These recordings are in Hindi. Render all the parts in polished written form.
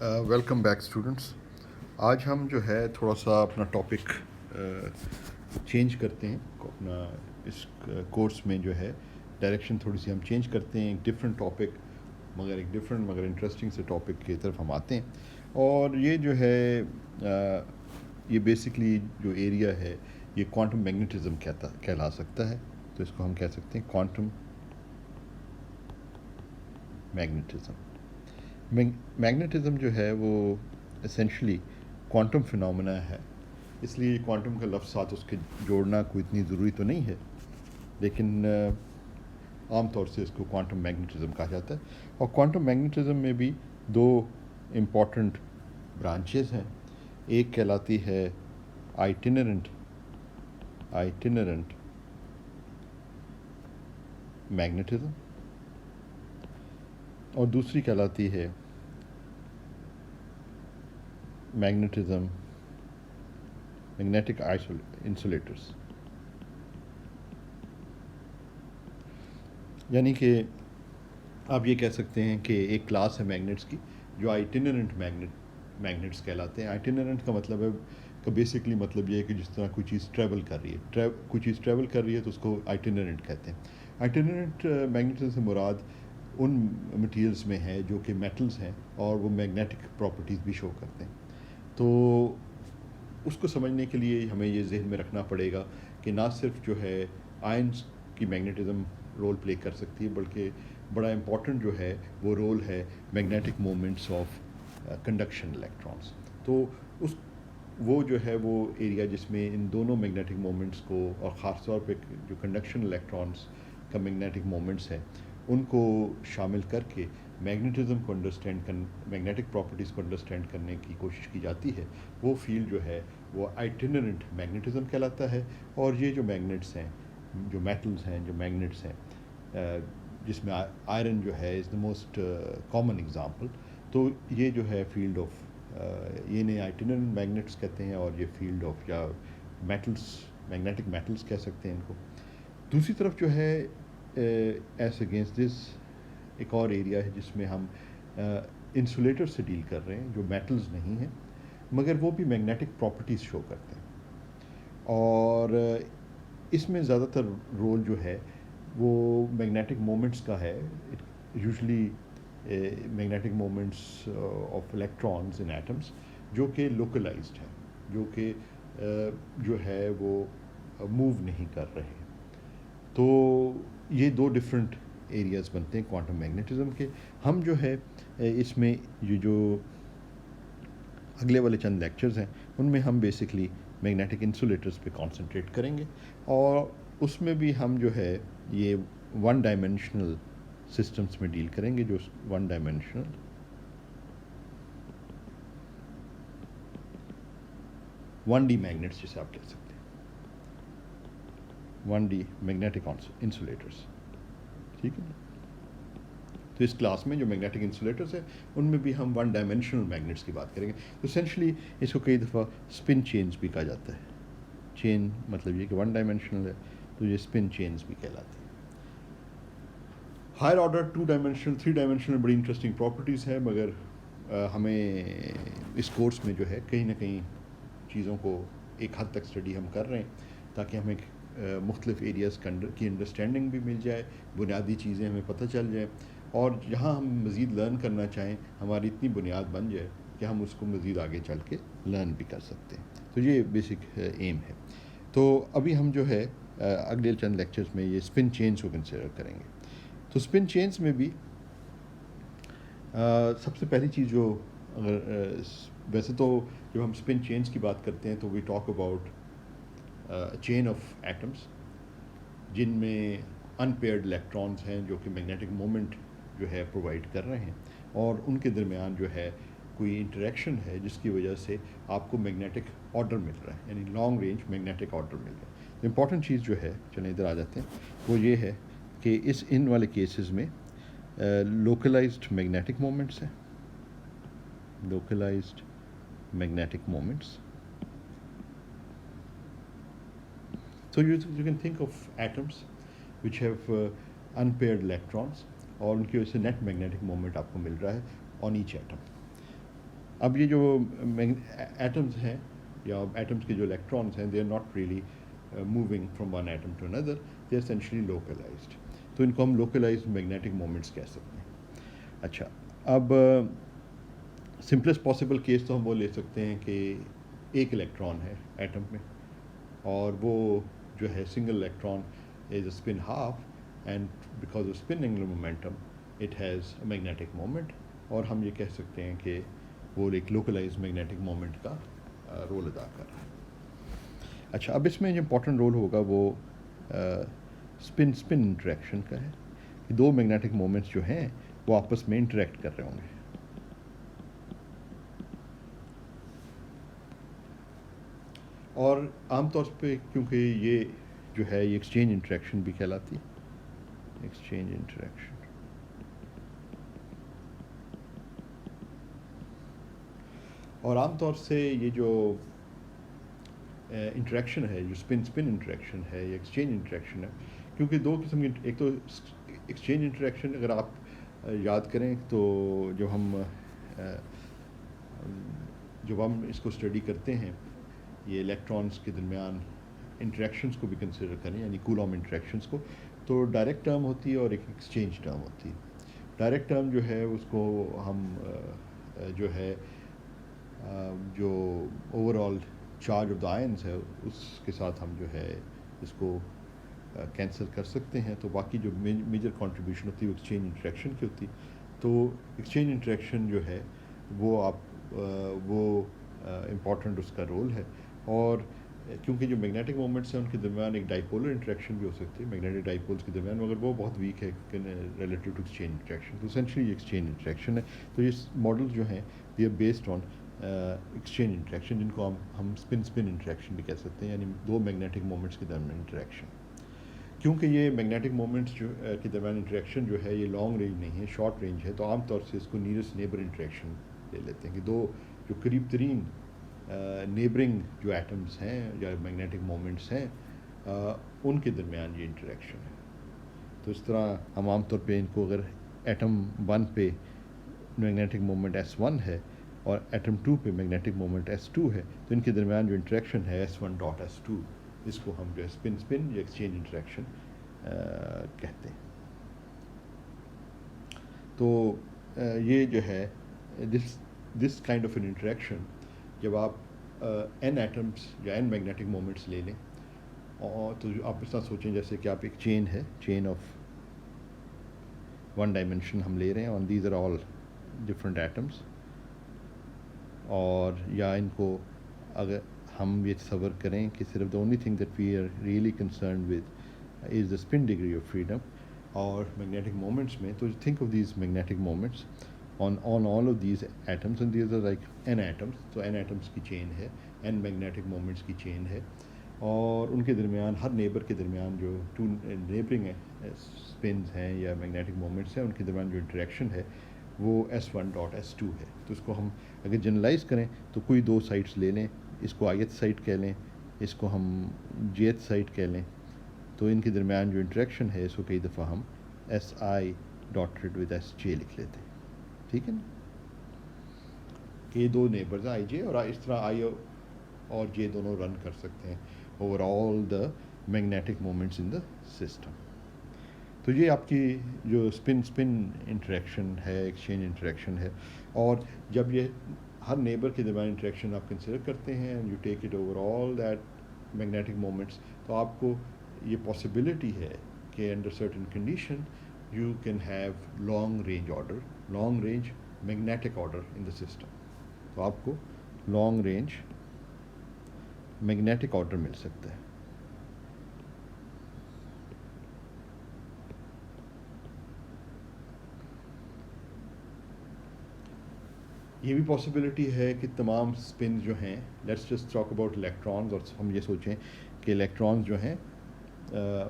Welcome back students. आज हम जो है थोड़ा सा अपना टॉपिक चेंज करते हैं। अपना इस कोर्स में जो है डायरेक्शन थोड़ी सी हम चेंज करते हैं। एक डिफरेंट टॉपिक मगर इंटरेस्टिंग से टॉपिक की तरफ हम आते हैं। और ये जो है ये बेसिकली जो एरिया है ये क्वांटम मैग्नेटिज्म कहला सकता है। तो इसको हम कह सकते हैं क्वांटम मैग्नेटिज्म। मैग्नेटिज्म जो है वो एसेंशली क्वांटम फिनोमेना है, इसलिए क्वांटम का लफ्ज़ साथ उसके जोड़ना कोई इतनी ज़रूरी तो नहीं है, लेकिन आम तौर से इसको क्वांटम मैग्नेटिज्म कहा जाता है। और क्वांटम मैग्नेटिज्म में भी दो इम्पॉर्टेंट ब्रांचेस हैं। एक कहलाती है आइटिनरेंट मैग्नेटिज्म और दूसरी कहलाती है मैग्नेटिक इंसुलेटर्स। यानी कि आप ये कह सकते हैं कि एक क्लास है मैग्नेट्स की जो आइटिनरेंट मैग्नेट्स कहलाते हैं। आइटिनरेंट का मतलब है का बेसिकली मतलब ये है कि जिस तरह कोई चीज़ ट्रैवल कर रही है, कोई चीज़ ट्रैवल कर रही है तो उसको आइटिनरेंट कहते हैं। आइटिनरेंट मैग्नेटिज्म से मुराद उन मटेरियल्स में है जो कि मेटल्स हैं और वो मैग्नेटिक प्रॉपर्टीज़ भी शो करते हैं। तो उसको समझने के लिए हमें ये जहन में रखना पड़ेगा कि ना सिर्फ जो है आयंस की मैग्नेटिज्म रोल प्ले कर सकती है, बल्कि बड़ा इम्पॉर्टेंट जो है वो रोल है magnetic moments of conduction electrons. तो उस वो जो है वो एरिया जिसमें इन दोनों मैग्नेटिक मोमेंट्स को और ख़ास तौर पे जो कंडक्शन इलेक्ट्रॉन्स का मैग्नेटिक मोमेंट्स हैं उनको शामिल करके मैग्नेटिज्म को मैग्नेटिक प्रॉपर्टीज़ को अंडरस्टैंड करने की कोशिश की जाती है। वो फील्ड जो है वो आइटिनरेंट मैग्नेटिज्म कहलाता है। और ये जो मैग्नेट्स हैं, जो मेटल्स हैं, जो मैग्नेट्स हैं, जिसमें आयरन जो है is the most common example. तो ये जो है फील्ड ऑफ ये नहीं आइटिनरेंट मैग्नेट्स कहते हैं और ये फील्ड ऑफ या मेटल्स, मैग्नेटिक मेटल्स कह सकते हैं इनको। दूसरी तरफ जो है एस अगेंस्ट दिस एक और एरिया है जिसमें हम इंसुलेटर से डील कर रहे हैं जो मेटल्स नहीं हैं मगर वो भी मैग्नेटिक प्रॉपर्टीज़ शो करते हैं। और इसमें ज़्यादातर रोल जो है वो मैग्नेटिक मोमेंट्स का है। Usually magnetic moments of electrons in atoms जो कि लोकलाइज्ड है, जो कि जो है वो मूव नहीं कर रहे। तो ये दो डिफरेंट एरियाज़ बनते हैं क्वांटम मैग्नेटिज्म के। हम जो है इसमें ये जो अगले वाले चंद लेक्चर्स हैं उनमें हम बेसिकली मैग्नेटिक इंसुलेटर्स पे कंसंट्रेट करेंगे और उसमें भी हम जो है ये वन डायमेंशनल सिस्टम्स में डील करेंगे, जो one dimensional one D magnets जिसे आप कह सकते हैं, वन डी मैग्नेटिक इंसुलेटर्स। ठीक है। तो इस क्लास में जो मैग्नेटिक इंसुलेटर्स है उनमें भी हम वन डायमेंशनल मैग्नेट्स की बात करेंगे। तो एसेंशली इसको कई दफ़ा स्पिन चेन्स भी कहा जाता है। चेन मतलब ये कि वन डायमेंशनल है तो ये स्पिन चेन्स भी कहलाती है। Higher order two dimensional, three dimensional बड़ी इंटरेस्टिंग प्रॉपर्टीज़ है, मगर हमें इस कोर्स में जो है कहीं ना कहीं चीज़ों को एक हद तक स्टडी हम कर रहे हैं ताकि हमें मुख्तलिफ एरियाज़ की अंडरस्टैंडिंग भी मिल जाए, बुनियादी चीज़ें हमें पता चल जाए और जहाँ हम मज़ीद लर्न करना चाहें हमारी इतनी बुनियाद बन जाए कि हम उसको मज़ीद आगे चल के लर्न भी कर सकते हैं। तो ये बेसिक एम है। तो अभी हम जो है अगले चंद लेक्चर्स में ये स्पिन चेन्स को कंसिडर करेंगे। तो स्पिन चेन्स में भी सबसे पहली चीज़ जो अगर वैसे तो जब हम स्पिन चेन्स की बात करते हैं तो we talk about chain of atoms जिनमें अनपेयर्ड इलेक्ट्रॉन्स हैं जो कि मैग्नेटिक मोमेंट जो है प्रोवाइड कर रहे हैं और उनके दरमियान जो है कोई इंटरेक्शन है जिसकी वजह से आपको मैग्नेटिक ऑर्डर मिल रहा है, यानी लॉन्ग रेंज मैग्नेटिक ऑर्डर मिल रहा है। तो इम्पॉर्टेंट चीज़ जो है, चलें इधर आ जाते हैं, वो ये है कि इन वाले केसेस में लोकलाइज्ड मैग्नेटिक मोमेंट्स हैं, localised magnetic moments. So you can think of atoms which have unpaired electrons और उनकी वजह से नेट मैग्नेटिक मोमेंट आपको मिल रहा है ऑन ईच एटम। अब ये जो एटम्स हैं या एटम्स के जो इलेक्ट्रॉन्स हैं, they are not really moving from one atom to another, they are essentially localised. तो इनको हम लोकलाइज्ड मैग्नेटिक मोमेंट्स कह सकते हैं। अच्छा, अब सिंपलेस्ट पॉसिबल केस तो हम वो ले सकते हैं कि एक इलेक्ट्रॉन है एटम में, और वो जो है single electron is a spin half, and because off spin angular momentum it has a magnetic moment, और हम ये कह सकते हैं कि वो एक लोकलाइज मैग्नेटिक मोमेंट का रोल अदा कर रहा है। अच्छा, अब इसमें जो इम्पोर्टेंट रोल होगा वो स्पिन स्पिन इंटरेक्शन का है, कि दो मैग्नेटिक मोमेंट्स जो हैं वो आपस में इंटरेक्ट कर रहे होंगे। और आमतौर पे क्योंकि ये जो है ये एक्सचेंज इंटरेक्शन भी कहलाती है, एक्सचेंज इंटरेक्शन, और आमतौर से ये जो इंटरेक्शन है, जो स्पिन स्पिन इंटरेक्शन है या एक्सचेंज इंटरेक्शन है, क्योंकि दो किस्म की, एक तो एक्सचेंज इंटरेक्शन अगर आप याद करें तो जब हम इसको स्टडी करते हैं ये इलेक्ट्रॉन्स के दरमियान इंटरेक्शंस को भी कंसिडर करें, यानी कूलॉम इंटरेक्शंस को, तो डायरेक्ट टर्म होती है और एक एक्सचेंज टर्म होती है। डायरेक्ट टर्म जो है उसको हम जो है जो overall charge of the ions है उसके साथ हम जो है इसको कैंसिल कर सकते हैं, तो बाकी जो मेजर कंट्रीब्यूशन होती है वो एक्सचेंज इंटरेक्शन की होती है। तो एक्सचेंज इंटरेक्शन जो है वो इम्पॉर्टेंट उसका रोल है, और क्योंकि जो मैग्नेटिक मोमेंट्स हैं उनके दरमियान एक डाइपोलर इंटरेक्शन भी हो सकती है मैग्नेटिक डाइपोल्स के दरमियान, मगर वो बहुत वीक है रिलेटिव टू एक्सचेंज इंटरेक्शन, तो एसेंशियली ये एक्सचेंज इंटरेक्शन है। तो ये मॉडल जो हैं they are based on exchange interaction, जिनको हम स्पिन स्पिन इंटरेक्शन भी कह सकते हैं, यानी दो मैग्नेटिक मोमेंट्स के दरमियान इंटरेक्शन। क्योंकि ये मैग्नेटिक मोमेंट्स जो के दरमियान इंटरेक्शन जो है ये लॉन्ग रेंज नहीं है, शॉर्ट रेंज है, तो आमतौर से इसको नियरेस्ट नेबर इंटरेक्शन ले लेते हैं कि दो जो करीब तरीन नेबरिंग जो एटम्स हैं या मैग्नेटिक मोमेंट्स हैं उनके दरमियान ये इंटरेक्शन है। तो इस तरह हम आमतौर पे इनको, अगर एटम 1 पे मैग्नेटिक मोमेंट S1 है और एटम 2 पे मैग्नेटिक मोमेंट S2 है, तो इनके दरमियान जो इंटरेक्शन है S1 डॉट S2, इसको हम जो है स्पिन स्पिन या एक्सचेंज इंटरेक्शन कहते हैं। तो ये जो है this kind of N interaction, जब आप n एटम्स या n मैग्नेटिक मोमेंट्स ले लें, और तो आप इस तरह सोचें जैसे कि आप एक चेन है, चेन ऑफ वन डायमेंशन हम ले रहे हैं, on these are all different atoms, और या इनको अगर हम ये तस्वर करें कि सिर्फ the only thing that we are really concern with is the spin degree of freedom, और मैग्नेटिक मोमेंट्स में, तो think of these magnetic moments on all of these atoms, and these are like n atoms, तो n atoms की चेन है, n मैग्नेटिक मोमेंट्स की चेन है, और उनके दरमियान हर नेबर के दरमियान जो टू नेबरिंग स्पिन्स हैं या मैग्नेटिक मोमेंट्स हैं उनके दरमियान जो इंटरेक्शन है वो S1 डॉट S2 है। तो इसको हम अगर जनरलाइज करें तो कोई दो साइड्स ले लें, इसको ith साइड कह लें, इसको हम jth साइड कह लें, तो इनके दरमियान जो इंटरेक्शन है इसको कई दफ़ा हम SI डॉटेड विद SJ लिख लेते हैं, ठीक है ना, कि दो नेबर्स आई जे, और इस तरह आई और जे दोनों रन कर सकते हैं over all the magnetic moments in the system. तो ये आपकी जो स्पिन स्पिन इंटरेक्शन है, एक्सचेंज इंटरेक्शन है, और जब ये हर नेबर के दरमियान इंटरेक्शन आप कंसिडर करते हैं and you take it over all that magnetic moments, तो आपको ये पॉसिबिलिटी है कि under certain condition you can have long range order, long range magnetic order in the system, तो आपको long range magnetic order मिल सकता है। ये भी पॉसिबिलिटी है कि तमाम स्पिन जो हैं, let's just talk about electrons, और हम ये सोचें कि इलेक्ट्रॉन्स जो हैं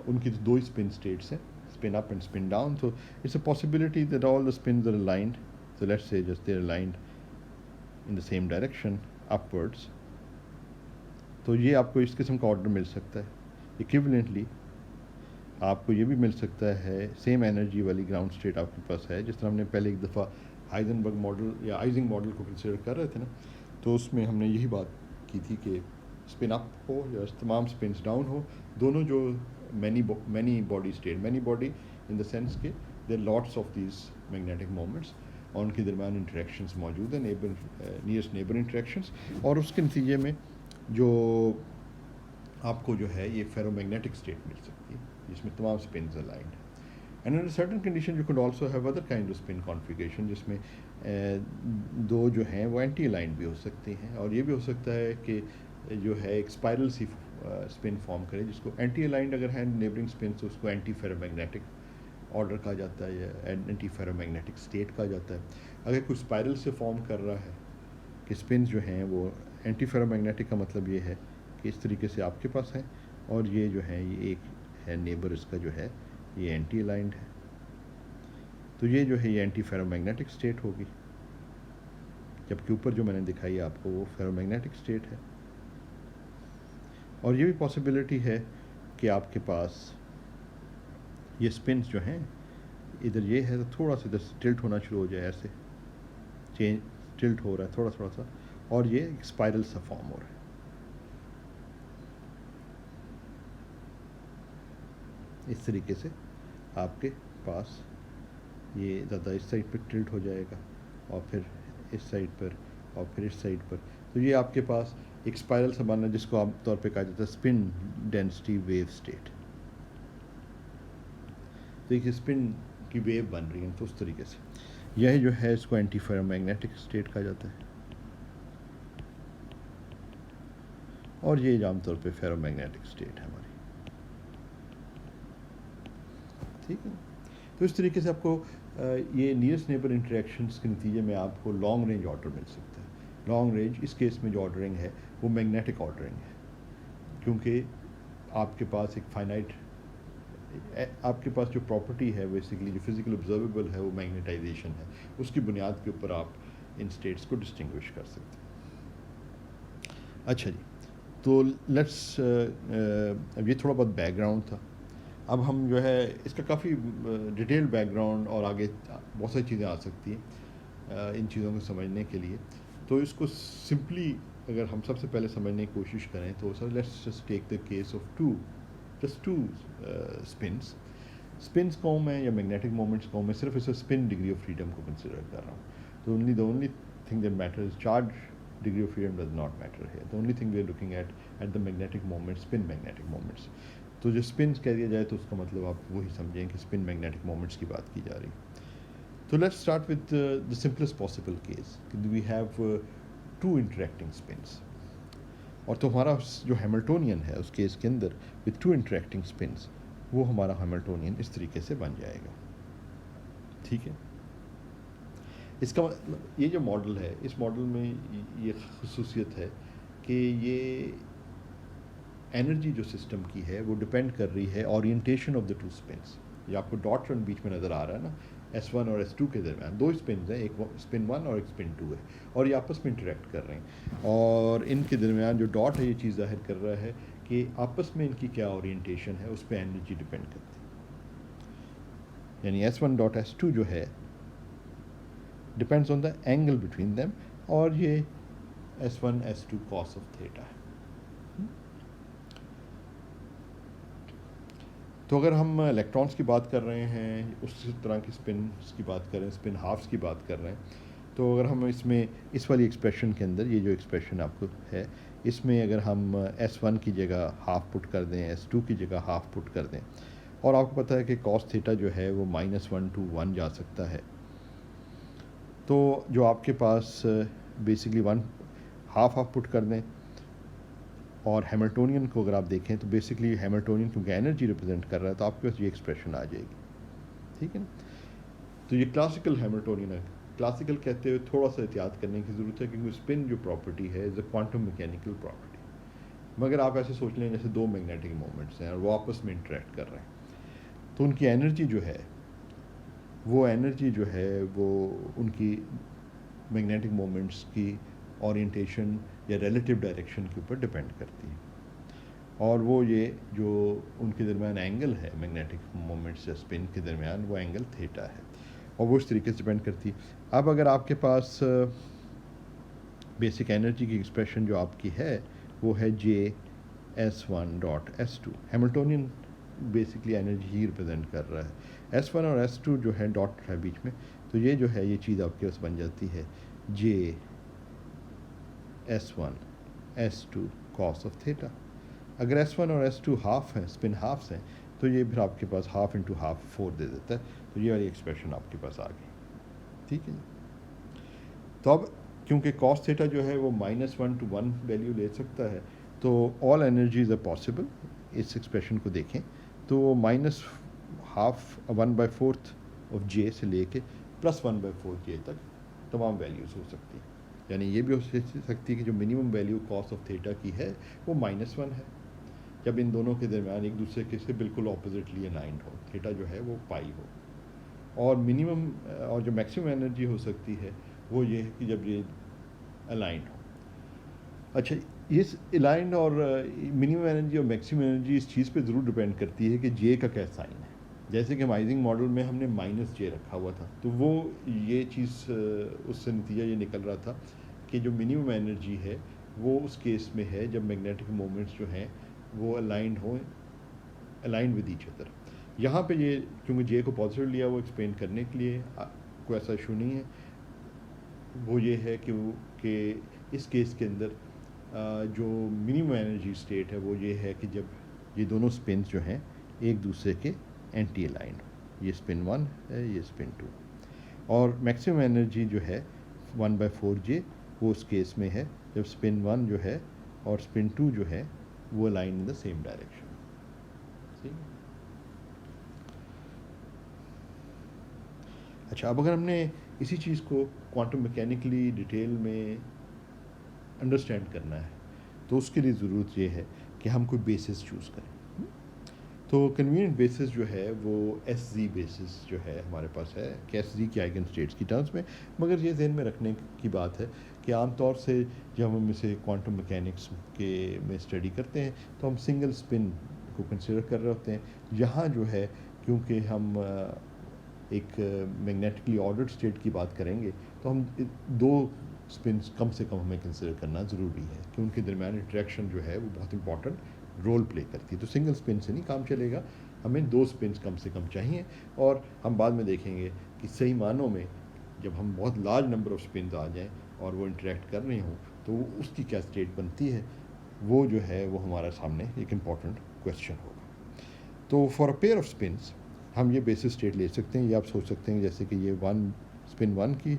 उनकी तो दो ही स्पिन स्टेट्स हैं, spin up and spin down, so it's a possibility that all the spins are aligned, so let's say just they're aligned in the same direction upwards, तो ये आपको इस किस्म का ऑर्डर मिल सकता है। इक्विवेलेंटली आपको ये भी मिल सकता है, सेम एनर्जी वाली ग्राउंड स्टेट आपके पास है, जिस तरह हमने पहले एक दफ़ा हाइजेनबर्ग मॉडल या आइजिंग मॉडल को कंसिडर कर रहे थे ना, तो उसमें हमने यही बात की थी कि स्पिन अप हो या तमाम स्पिन्स डाउन हो, दोनों जो many body state, many body in the sense के there lots of these magnetic moments और उनके दरमियान इंटरेक्शंस मौजूद हैं, नियरेस्ट नेबर इंटरेक्शंस, और उसके नतीजे में जो आपको जो है ये फेरोमैग्नेटिक स्टेट मिल सकती है जिसमें तमाम स्पिन्स अलाइंड हैं। And under certain condition you can also have other kind off spin configuration जिसमें दो जो हैं वो एंटी अलाइंड भी हो सकती हैं, और ये भी हो सकता है कि जो है एक स्पाइरल सी स्पिन फॉर्म करे, जिसको एंटी अलाइंड अगर है नेबरिंग स्पिन तो उसको एंटी फेरोमैग्नेटिक ऑर्डर कहा जाता है या एंटी फेरोमैग्नेटिक स्टेट कहा जाता है। अगर कोई स्पाइरल से फॉर्म कर रहा है कि स्पिन जो हैं वो एंटी फेरोमैग्नेटिक का मतलब ये है कि इस तरीके से आपके पास है, और ये जो है ये एक है नेबर इसका जो है ये एंटी अलाइंड है, तो ये जो है ये एंटी फेरोमैग्नेटिक स्टेट होगी, जबकि ऊपर जो मैंने दिखाई आपको वो फेरोमैग्नेटिक स्टेट है। और ये भी पॉसिबिलिटी है कि आपके पास ये स्पिन्स जो हैं इधर ये है तो थोड़ा सा इधर टिल्ट होना शुरू हो जाए, ऐसे चेंज टिल्ट हो रहा है थोड़ा थोड़ा सा, और ये एक स्पाइरल सा फॉर्म हो रहा है। इस तरीके से आपके पास ये ज़्यादा इस साइड पर टिल्ट हो जाएगा और फिर इस साइड पर और फिर इस साइड पर, तो ये आपके पास एक स्पाइरल सा बनना जिसको आमतौर पे कहा जाता है स्पिन डेंसिटी वेव स्टेट। तो एक स्पिन की वेव बन रही है, तो उस तरीके से यह जो है इसको एंटी फेरोमैग्नेटिक स्टेट कहा जाता है, और ये आमतौर पे फेरोमैग्नेटिक स्टेट है हमारी। ठीक है, तो इस तरीके से आपको ये नियरेस्ट नेबर इंटरेक्शंस के नतीजे में आपको लॉन्ग रेंज ऑर्डर मिल सकता है। लॉन्ग रेंज इस केस में जो ऑर्डरिंग है वो मैग्नेटिक ऑर्डरिंग है, क्योंकि आपके पास एक फाइनाइट आपके पास जो प्रॉपर्टी है बेसिकली जो फिज़िकल ऑब्जर्वेबल है वो मैग्नेटाइजेशन है, उसकी बुनियाद के ऊपर आप इन स्टेट्स को डिस्टिंग्विश कर सकते हैं। अच्छा जी, तो लेट्स अब ये थोड़ा बहुत बैकग्राउंड था। अब हम जो है इसका काफ़ी डिटेल बैकग्राउंड और आगे बहुत सारी चीज़ें आ सकती हैं इन चीज़ों को समझने के लिए। तो इसको सिंपली अगर हम सबसे पहले समझने की कोशिश करें तो sir let's just take the case of two spins को मैं या मैग्नेटिक मोमेंट्स को मैं सिर्फ इस स्पिन डिग्री ऑफ फ्रीडम को कंसिडर कर रहा हूँ। तो the only thing that matters charge degree of freedom does not matter here. The only thing we are looking at the magnetic moments, spin magnetic moments. तो जो स्पिन कह दिया जाए तो उसका मतलब आप वही समझें कि स्पिन मैग्नेटिक मोमेंट्स की बात की जा रही है। तो let's start with the simplest possible case, we have two interacting spins, और तो हमारा जो हैमिल्टोनियन है उस केस के अंदर विद टू इंटरेक्टिंग स्पिन्स वो हमारा हैमिल्टोनियन इस तरीके से बन जाएगा। ठीक है, इसका ये जो मॉडल है इस मॉडल में ये खसूसियत है कि ये एनर्जी जो सिस्टम की है वो डिपेंड कर रही है orientation of the two spins. ये आपको डॉट रन बीच में नज़र आ रहा है ना, S1 और S2 के दरमियान दो स्पिन हैं, एक स्पिन 1 और एक स्पिन 2 है, और ये आपस में इंटरेक्ट कर रहे हैं, और इनके दरमियान जो डॉट है ये चीज़ जाहिर कर रहा है कि आपस में इनकी क्या ओरिएंटेशन है, उस पर एनर्जी डिपेंड करती है। यानी S1 डॉट S2 जो है depends on the angle between them, और ये S1 S2 cos of theta है। तो अगर हम इलेक्ट्रॉन्स की बात कर रहे हैं, उस तरह की स्पिन्स की बात कर रहे हैं, स्पिन हाफ्स की बात कर रहे हैं, तो अगर हम इसमें इस वाली एक्सप्रेशन के अंदर ये जो एक्सप्रेशन आपको है इसमें अगर हम S1 की जगह हाफ पुट कर दें, S2 की जगह हाफ पुट कर दें, और आपको पता है कि कॉस थीटा जो है वो -1 to 1 जा सकता है, तो जो आपके पास बेसिकली 1 हाफ पुट कर दें, और हैमिल्टोनियन को अगर आप देखें तो बेसिकली हैमिल्टोनियन क्योंकि एनर्जी रिप्रेजेंट कर रहा है तो आपके पास ये एक्सप्रेशन आ जाएगी। ठीक है ना, तो ये क्लासिकल हैमिल्टोनियन है। क्लासिकल कहते हुए थोड़ा सा एहतियात करने की ज़रूरत है, क्योंकि स्पिन जो प्रॉपर्टी है is a quantum mechanical property. मगर आप ऐसे सोच लें जैसे दो मैग्नेटिक मोमेंट्स हैं और वो आपस में इंटरेक्ट कर रहे हैं, तो उनकी एनर्जी जो है वो उनकी मैग्नेटिक मोमेंट्स की ओरिएंटेशन या रिलेटिव डायरेक्शन के ऊपर डिपेंड करती है, और वो ये जो उनके दरमियान एंगल है मैग्नेटिक मोमेंट्स या स्पिन के दरमियान वो एंगल थीटा है, और वो इस तरीके से डिपेंड करती है। अब अगर आपके पास बेसिक एनर्जी की एक्सप्रेशन जो आपकी है वो है J(S1)(S2). हैमिल्टोनियन बेसिकली एनर्जी ही रिप्रेजेंट कर रहा है। S1 और S2 जो है डॉट है बीच में, तो ये जो है ये चीज़ आपके पास बन जाती है J(S1)(S2) cos ऑफ थीटा। अगर S1 और S2 हाफ हैं, स्पिन हाफ्स हैं, तो ये फिर आपके पास हाफ इंटू हाफ 4 दे देता है। तो ये वाली एक्सप्रेशन आपके पास आ गई, ठीक है। तो अब क्योंकि cos थीटा जो है वो -1 to 1 वैल्यू ले सकता है, तो ऑल एनर्जीज आर पॉसिबल। इस एक्सप्रेशन को देखें तो -1/4 ऑफ J से लेके +1/4 J तक तमाम वैल्यूज़ हो सकती हैं। यानी ये भी हो सकती है कि जो minimum value cos of theta की है वो -1 है, जब इन दोनों के दरमियान एक दूसरे के से बिल्कुल ऑपोजिटली अलाइंड हो, थीटा जो है वो पाई हो। और मिनिमम और जो मैक्सिमम एनर्जी हो सकती है वो ये है कि जब ये अलाइंड हो। अच्छा, इस अलाइंड और मिनिमम एनर्जी और मैक्सिमम एनर्जी इस चीज़ पे ज़रूर डिपेंड करती है कि जे का क्या साइन है। जैसे कि माइजिंग मॉडल में हमने -J रखा हुआ था, तो वो ये चीज़ उससे नतीजा ये निकल रहा था कि जो मिनिमम एनर्जी है वो उस केस में है जब मैग्नेटिक मोमेंट्स जो हैं वो अलाइंड हों, अलाइंड विद ईच अदर। यहाँ पे ये क्योंकि जे को पॉजिटिव लिया वो एक्सप्लेन करने के लिए कोई ऐसा इशू नहीं है। वो ये है कि इस केस के अंदर जो मिनिमम एनर्जी स्टेट है वो ये है कि जब ये दोनों स्पिन्स जो हैं एक दूसरे के एंटी अलाइंड हो। ये स्पिन 1 है, ये स्पिन 2। और मैक्सिमम एनर्जी जो है 1/4J वो उस केस में है जब स्पिन 1 जो है और स्पिन 2 जो है वो align in the same direction. ठीक है। अच्छा, अब अगर हमने इसी चीज़ को क्वांटम मैकेनिकली डिटेल में अंडरस्टैंड करना है तो उसके लिए ज़रूरत ये है कि हम कोई बेसिस चूज़ करें। तो कन्वीनियंट बेसिस जो है वो SZ बेसिस जो है हमारे पास है कि SZ की आइगन स्टेट्स की टर्म्स में। मगर ये ध्यान में रखने की बात है कि आमतौर से जब हम इसे क्वांटम मैकेनिक्स के में स्टडी करते हैं तो हम सिंगल स्पिन को कंसिडर कर रहे होते हैं। यहाँ जो है क्योंकि हम एक मैग्नेटिकली ऑर्डर्ड स्टेट की बात करेंगे तो हम दो स्पिन्स कम से कम हमें कंसिडर करना ज़रूरी है कि उनके दरमियान इंटरेक्शन जो है वो बहुत इंपॉर्टेंट रोल प्ले करती है। तो सिंगल स्पिन से नहीं काम चलेगा, हमें 2 स्पिन्स कम से कम चाहिए। और हम बाद में देखेंगे कि सही मानों में जब हम बहुत लार्ज नंबर ऑफ स्पिन्स आ जाएं और वो इंटरेक्ट कर रही हों तो उसकी क्या स्टेट बनती है, वो जो है वो हमारे सामने एक इम्पॉर्टेंट क्वेश्चन होगा। तो for a pair of spins हम ये बेसिस स्टेट ले सकते हैं। ये आप सोच सकते हैं जैसे कि ये स्पिन 1 की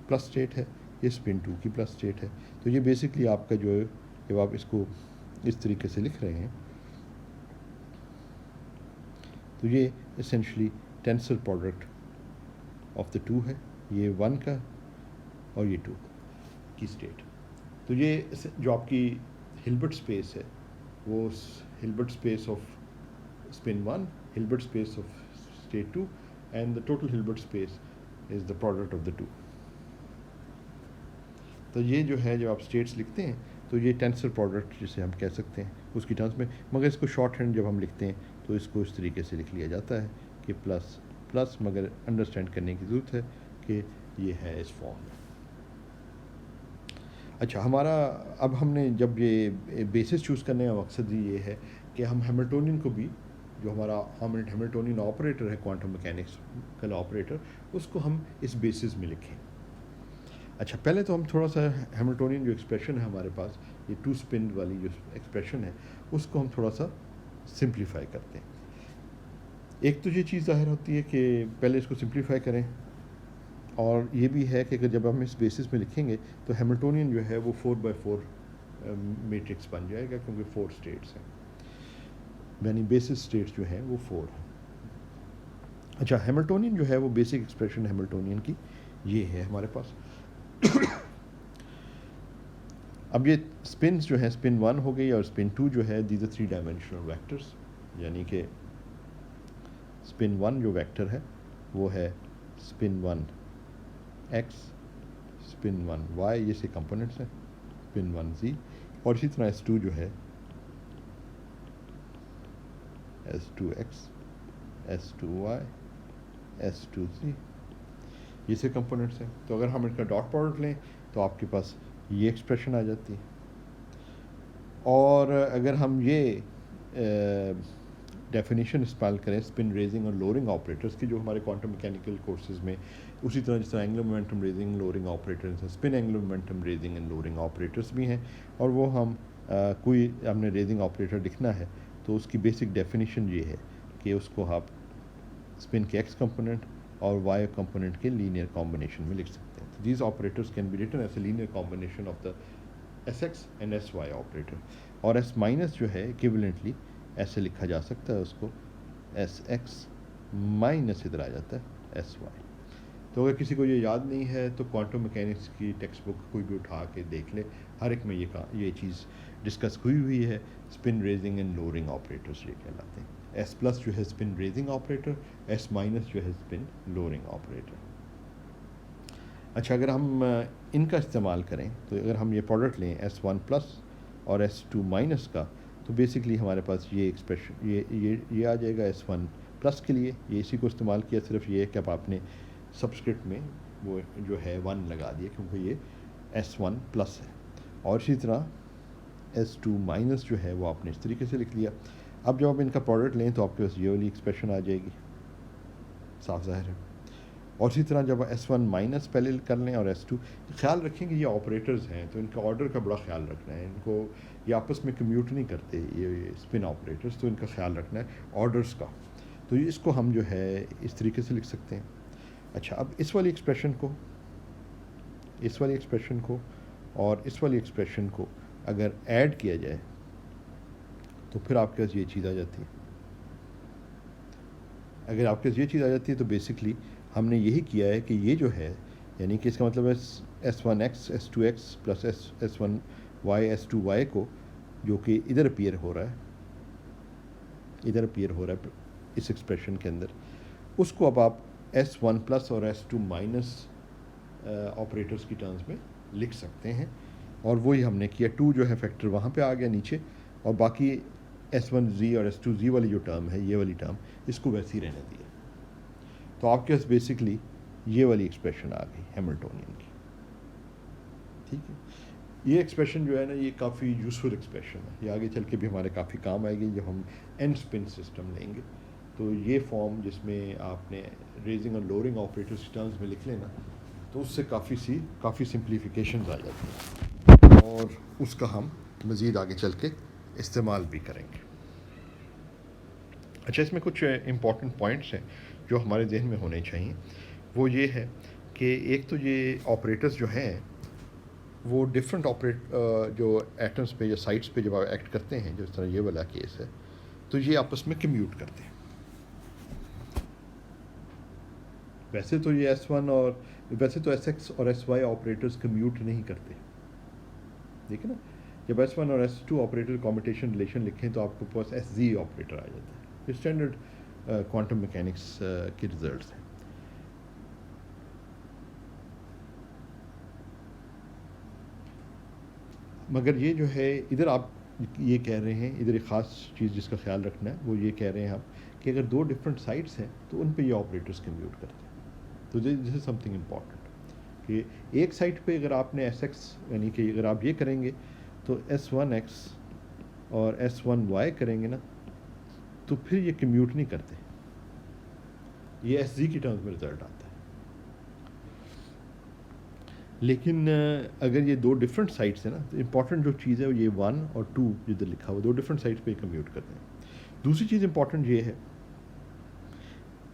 प्लस स्टेट है, ये स्पिन 2 की प्लस स्टेट है। तो ये बेसिकली आपका जो है जब आप इसको इस तरीके से लिख रहे हैं तो ये essentially tensor product of the 2 है, ये 1 का और ये 2 की स्टेट। तो ये जो आपकी हिल्बर्ट स्पेस है वो Hilbert space off spin 1, Hilbert space of state 2 and the total Hilbert space is the product of the 2। तो ये जो है जब आप स्टेट्स लिखते हैं तो ये टेंसर प्रोडक्ट जिसे हम कह सकते हैं उसकी टर्म्स में। मगर इसको शॉर्ट हैंड जब हम लिखते हैं तो इसको इस तरीके से लिख लिया जाता है कि प्लस प्लस, मगर अंडरस्टैंड करने की ज़रूरत है कि ये है इस फॉर्म में। अच्छा, हमारा अब हमने जब ये बेसिस चूज़ करने का मकसद ये है कि हम हैमिल्टोनियन को भी, जो हमारा हैमिल्टोनियन ऑपरेटर है क्वांटम मैकेनिक्स का ऑपरेटर, उसको हम इस बेसिस में लिखें। अच्छा, पहले तो हम थोड़ा सा हैमिल्टोनियन जो एक्सप्रेशन है हमारे पास, ये 2 स्पिन वाली जो एक्सप्रेशन है उसको हम थोड़ा सा सिंप्लीफाई करते हैं। एक तो ये चीज़ ज़ाहिर होती है कि पहले इसको सिंप्लीफाई करें, और ये भी है कि जब हम इस बेसिस में लिखेंगे तो हैमिल्टोनियन जो है वो 4/4 मैट्रिक्स बन जाएगा क्योंकि 4 स्टेट्स हैं, यानी बेसिस स्टेट्स जो हैं वो 4 हैं। अच्छा, हैमिल्टोनियन जो है वो बेसिक एक्सप्रेशन हैमिल्टोनियन की ये है हमारे पास। अब ये स्पिन्स जो है स्पिन 1 हो गई और स्पिन 2 जो है दीज आर 3 डायमेंशनल वेक्टर्स, यानी कि स्पिन 1 जो वेक्टर है वो है स्पिन 1 x, स्पिन 1 y, ये से कंपोनेंट्स हैं, स्पिन 1 z, और इसी तरह S2 जो है S2x, S2y, S2z। ये से कंपोनेंट्स हैं। तो अगर हम इनका डॉट प्रोडक्ट लें तो आपके पास ये एक्सप्रेशन आ जाती है। और अगर हम ये डेफिनेशन इस्तेमाल करें स्पिन रेजिंग और लोअरिंग ऑपरेटर्स की, जो हमारे क्वांटम मैकेनिकल कोर्सेज में उसी तरह जिस तरह angular momentum raising lowering operators हैं, spin angular momentum raising and lowering operators भी हैं। और वो हम कोई हमने रेजिंग ऑपरेटर लिखना है तो उसकी बेसिक डेफिनेशन ये है कि उसको आप स्पिन के एक्स कंपोनेंट और वाई कंपोनेंट के लीनियर कॉम्बिनेशन में लिख सकते हैं। These operators can be written as a linear combination of the S X and S Y operator. और एस माइनस जो है इक्विवेलेंटली ऐसे लिखा जा सकता है उसको, एस एक्स माइनस इधर आ जाता है एस वाई। तो अगर किसी को ये याद नहीं है तो क्वांटम मैकेनिक्स की टेक्स्ट बुक कोई भी उठा के देख ले, हर एक में ये चीज़ डिस्कस हुई है। Spin raising and lowering operators ये कहलाते हैं। एस प्लस जो है spin raising operator, S minus जो है स्पिन लोअरिंग ऑपरेटर। अच्छा, अगर हम इनका इस्तेमाल करें तो अगर हम ये प्रोडक्ट लें एस वन प्लस और एस टू माइनस का, तो बेसिकली हमारे पास ये एक्सप्रेशन ये आ जाएगा एस वन प्लस के लिए। ये इसी को इस्तेमाल किया, सिर्फ ये है कि अब आपने सबस्क्रिप्ट में वो जो है वन लगा दिया क्योंकि ये एस वन प्लस है। और इसी तरह एस टू माइनस जो है वो आपने इस तरीके से लिख लिया। अब जब आप इनका प्रोडक्ट लें तो आपके पास ये वाली एक्सप्रेशन आ जाएगी, साफ ज़ाहिर है। और इसी तरह जब एस वन माइनस पहले कर लें और एस टू, ख्याल रखें कि ये ऑपरेटर्स हैं तो इनका ऑर्डर का बड़ा ख्याल रखना है। इनको ये आपस में कम्यूट नहीं करते ये स्पिन ऑपरेटर्स, तो इनका ख्याल रखना है ऑर्डर्स का। तो इसको हम जो है इस तरीके से लिख सकते हैं। अच्छा, अब इस वाली एक्सप्रेशन को और इस वाली एक्सप्रेशन को अगर ऐड किया जाए तो फिर आपके पास ये चीज़ आ जाती है। अगर आपके पास ये चीज़ आ जाती है तो बेसिकली हमने यही किया है कि ये जो है, यानी कि इसका मतलब है S one X S two X plus S one Y S two Y को, जो कि इधर अपीयर हो रहा है इस एक्सप्रेशन के अंदर, उसको अब आप एस वन प्लस और एस टू माइनस ऑपरेटर्स की टर्म्स में लिख सकते हैं। और वही हमने किया, टू जो है फैक्टर वहाँ पे आ गया नीचे, और बाकी एस वन जी और एस टू जी वाली जो टर्म है, ये वाली टर्म, इसको वैसे ही रहने दिया। तो आपके पास बेसिकली ये वाली एक्सप्रेशन आ गई हैमिल्टोनियन की। ठीक है, ये एक्सप्रेशन जो है ना, ये काफ़ी यूज़फुल एक्सप्रेशन है। ये आगे चल के भी हमारे काफ़ी काम आएगी जब हम एंड स्पिन सिस्टम लेंगे। तो ये फॉर्म जिसमें आपने रेजिंग और लोअरिंग ऑपरेटर्स की टर्म्स में लिख लेना, तो उससे काफ़ी सिंप्लीफिकेशन आ जाती हैं और उसका हम मज़ीद आगे चल के इस्तेमाल भी करेंगे। अच्छा, इसमें कुछ इम्पॉर्टेंट पॉइंट्स हैं जो हमारे जहन में होने चाहिए। वो ये है कि एक तो ये ऑपरेटर्स जो हैं वो डिफरेंट जो एटम्स पे या साइट्स पे जब आप एक्ट करते हैं, जिस तरह ये वाला केस है, तो ये आपस में कम्यूट करते हैं। वैसे तो ये वैसे तो एस एक्स और एस वाई ऑपरेटर्स कम्यूट नहीं करते। देखिए ना, जब एस वन और S to operator commutation relation लिखें तो आपको पास एस जी ऑपरेटर आ जाता है। ये स्टैंडर्ड क्वांटम मैकेनिक्स के रिजल्ट्स हैं। मगर ये जो है इधर आप ये कह रहे हैं, इधर एक ख़ास चीज़ जिसका ख्याल रखना है वो ये कह रहे हैं आप कि अगर दो डिफरेंट साइट्स हैं तो उन पे ये ऑपरेटर्स कम्यूट करते हैं। तो दिस इज़ समथिंग इम्पॉर्टेंट कि एक साइट पे अगर आपने एस एक्स, यानी कि अगर आप ये करेंगे तो एस वन एक्स और एस वन वाई करेंगे ना, तो फिर ये कम्यूट नहीं करते, ये एस जी की टर्म्स में रिजल्ट आता है। लेकिन अगर ये दो डिफरेंट साइट्स हैं ना, तो इम्पॉर्टेंट जो चीज़ है वो ये वन और टू जिधर लिखा हुआ, दो डिफरेंट साइट्स पे कम्यूट करते हैं। दूसरी चीज़ इम्पॉर्टेंट ये है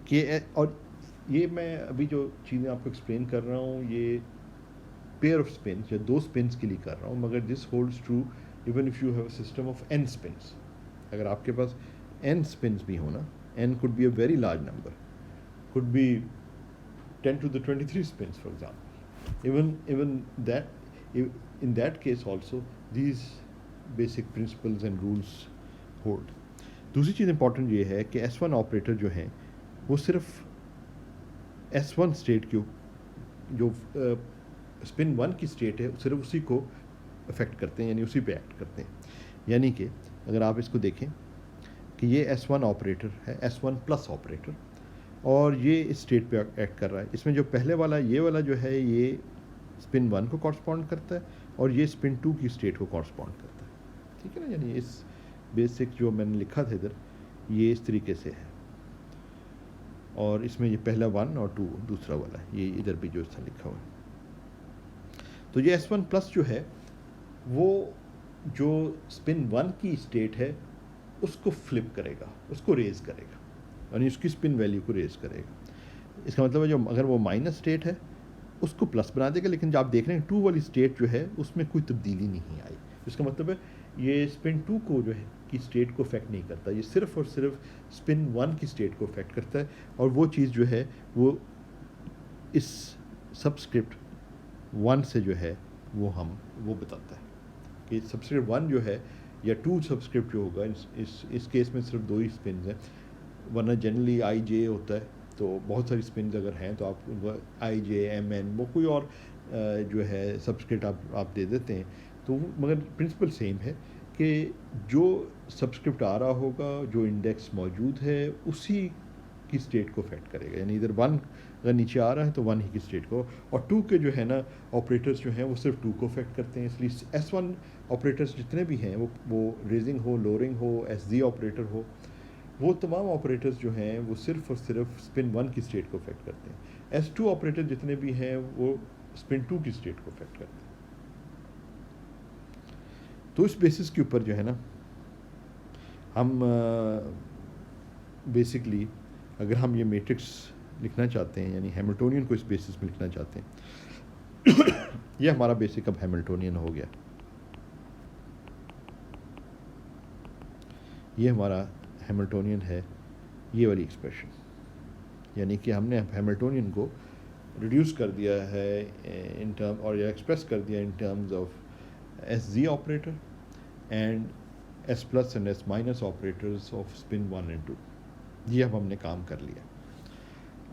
कि और ये मैं अभी जो चीज़ें आपको एक्सप्लेन कर रहा हूँ ये पेयर ऑफ स्पिन्स या दो स्पिन्स के लिए कर रहा हूँ, मगर this holds true even if you have a system of N spins. अगर आपके पास एन स्पिन्स भी हो ना, N could be a very large number, could be 10 to the 23 spins for example. Even that, in that case also these basic principles and rules hold. दूसरी चीज़ इंपॉर्टेंट ये है कि S1 ऑपरेटर जो हैं वो सिर्फ S1 स्टेट की जो स्पिन 1 की स्टेट है सिर्फ उसी को अफेक्ट करते हैं, यानी उसी पे एक्ट करते हैं। यानी कि अगर आप इसको देखें कि ये S1 ऑपरेटर है, S1 प्लस ऑपरेटर, और ये इस स्टेट पे एक्ट कर रहा है। इसमें जो पहले वाला ये वाला जो है ये स्पिन 1 को कॉरस्पॉन्ड करता है और ये स्पिन 2 की स्टेट को कॉरस्पॉन्ड करता है, ठीक है ना। यानी इस बेसिक जो मैंने लिखा था इधर ये इस तरीके से है, और इसमें ये पहला 1 और 2 दूसरा वाला है, ये इधर भी जो इस तरह लिखा हुआ है। तो ये S1 प्लस जो है वो जो स्पिन 1 की स्टेट है उसको फ्लिप करेगा, उसको रेज करेगा, यानी उसकी स्पिन वैल्यू को रेज करेगा। इसका मतलब है जो अगर वो माइनस स्टेट है उसको प्लस बना देगा, लेकिन जो आप देख रहे हैं 2 वाली स्टेट जो है उसमें कोई तब्दीली नहीं आई। इसका मतलब है ये स्पिन 2 को जो है की स्टेट को अफेक्ट नहीं करता, ये सिर्फ और सिर्फ स्पिन 1 की स्टेट को अफेक्ट करता है। और वो चीज़ जो है वो इस सबस्क्रिप्ट 1 से जो है वो बताता है कि सबस्क्रिप्ट 1 जो है या 2 सबस्क्रिप्ट जो होगा, इस केस में सिर्फ 2 ही स्पिन हैं, वरना जनरली आई जे होता है। तो बहुत सारी स्पिन अगर हैं तो आप उनको आई जे एम एन वो कोई और जो है सबस्क्रिप्ट आप दे देते हैं। तो मगर प्रिंसिपल सेम है कि जो सबस्क्रिप्ट आ रहा होगा, जो इंडेक्स मौजूद है उसी की स्टेट को अफेक्ट करेगा। यानी इधर 1 अगर नीचे आ रहा है तो 1 ही की स्टेट को, और 2 के जो है ना ऑपरेटर्स जो हैं वो सिर्फ 2 को अफेक्ट करते हैं। इसलिए S1 ऑपरेटर्स जितने भी हैं वो रेजिंग हो, लोअरिंग हो, SZ ऑपरेटर हो, वो तमाम ऑपरेटर्स जो हैं वो सिर्फ और सिर्फ स्पिन 1 की स्टेट को अफेक्ट करते हैं। S2 ऑपरेटर जितने भी हैं वो स्पिन 2 की स्टेट को अफेक्ट करते हैं। तो इस बेसिस के ऊपर जो है ना हम बेसिकली अगर हम ये मैट्रिक्स लिखना चाहते हैं, यानी हैमिल्टोनियन को इस बेसिस में लिखना चाहते हैं ये हमारा बेसिक अब हैमिल्टोनियन हो गया। ये हमारा हैमिल्टोनियन है, ये वाली एक्सप्रेशन, यानी कि हमने हैमिल्टोनियन को रिड्यूस कर दिया है इन टर्म, और या एक्सप्रेस कर दिया in terms of SZ operator and S plus and S minus operators off spin 1 and 2। ये अब हमने काम कर लिया।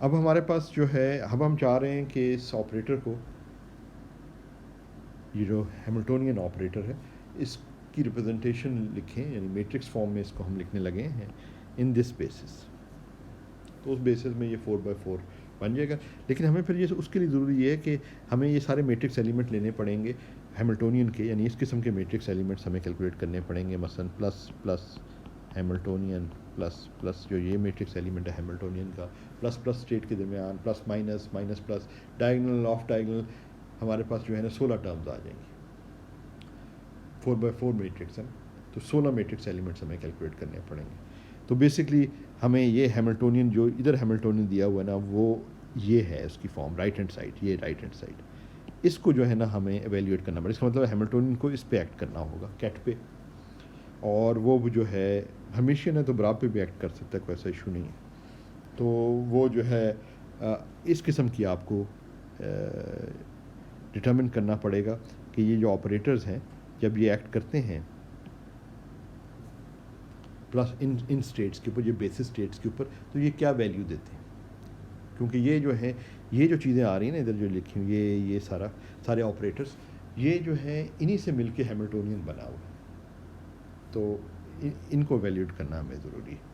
अब हमारे पास जो है, अब हम चाह रहे हैं कि इस ऑपरेटर को, ये जो हैमिल्टोनियन ऑपरेटर है, इसकी रिप्रेजेंटेशन लिखें, यानी मैट्रिक्स फॉर्म में इसको हम लिखने लगे हैं इन दिस बेसिस। तो उस बेसिस में ये 4/4 बन जाएगा। लेकिन हमें फिर ये उसके लिए ज़रूरी ये है कि हमें ये सारे मैट्रिक्स एलिमेंट लेने पड़ेंगे हैमिल्टोनियन के, यानी इस किस्म के मैट्रिक्स एलिमेंट्स हमें कैलकुलेट करने पड़ेंगे। मसलन plus plus Hamiltonian plus plus, जो ये मैट्रिक्स एलिमेंट है हैमिल्टोनियन का, प्लस प्लस स्टेट के दरमियान, plus minus minus plus, diagonal of diagonal, हमारे पास जो है ना 16 टर्म्स आ जाएंगी। 4/4 मैट्रिक्स है, तो 16 मैट्रिक्स एलिमेंट्स हमें कैलकुलेट करने पड़ेंगे। तो बेसिकली हमें ये हैमिल्टोनियन, जो इधर हैमिल्टोनियन दिया हुआ है ना, वो ये है उसकी फॉर्म, राइट हैंड साइड, ये राइट हैंड साइड, इसको जो है ना हमें एवेल्यूएट करना पड़ेगा। इसका मतलब हैमिल्टोनियन को इस पे एक्ट करना होगा, कैट पे, और वो जो है हमेशियन है तो बराबर पे भी एक्ट कर सकता है, कोई ऐसा इशू नहीं है। तो वो जो है इस किस्म की आपको डिटरमिन करना पड़ेगा कि ये जो ऑपरेटर्स हैं जब ये एक्ट करते हैं प्लस इन स्टेट्स के ऊपर, ये बेसिस स्टेट्स के ऊपर, तो ये क्या वैल्यू देते हैं। क्योंकि ये जो है, ये जो चीज़ें आ रही हैं ना इधर जो लिखी हुई, ये सारे ऑपरेटर्स, ये जो है इन्हीं से मिलके हैमिल्टोनियन बना हुआ है। तो इनको वैल्यूट करना हमें ज़रूरी है।